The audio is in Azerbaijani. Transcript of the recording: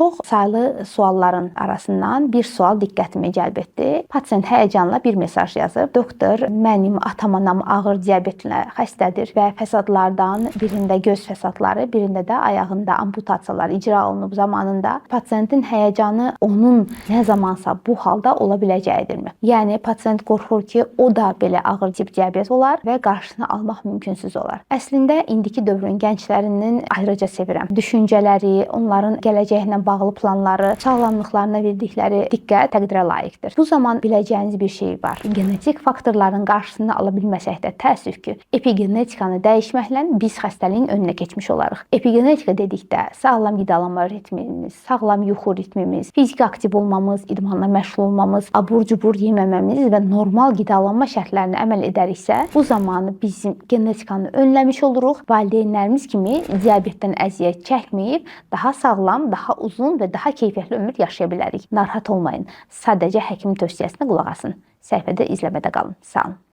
Çox saylı sualların arasından bir sual diqqətimi cəlb etdi. Pasient həyəcanla bir mesaj yazıb. Doktor, mənim atam-anam ağır diabetlə xəstədir və fəsadlardan birində göz fəsadları, birində də ayağında amputasiyalar icra olunub zamanında. Pasientin həyəcanı onun nə zamansa bu halda ola biləcəyidirmi? Yəni pasient qorxur ki, o da belə ağır tip diabet olar və qarşısını almaq mümkünsüz olar. Əslində indiki dövrün gənclərinin ayrıca sevirəm. Düşüncələri, onların gələcəklə bağlı planları, sağlamlıqlarına verdikləri diqqət təqdirə layiqdir. Bu zaman biləcəyiniz bir şey var. Genetik faktorların qarşısını ala bilməsək də təəssüf ki, epigenetikanı dəyişməklə biz xəstəliyin önünə keçmiş olarıq. Epigenetika dedikdə sağlam qidalanma ritmimiz, sağlam yuxu ritmimiz, fiziki aktiv olmamız, idmanla məşğul olmamız, abur-cubur yeməməmiz və normal qidalanma şərtlərinə əməl edəriksə, bu zamanı bizim genetikanı önləmiş oluruq. Valideynlərimiz kimi diabetdən əziyyət çəkməyib, daha sağlam, daha uzun və daha keyfiyyətli ömür yaşaya bilərik. Narahat olmayın. Sadəcə həkim tövsiyəsinə qulaq asın. Səhifədə izləmədə qalın. Sağ olun.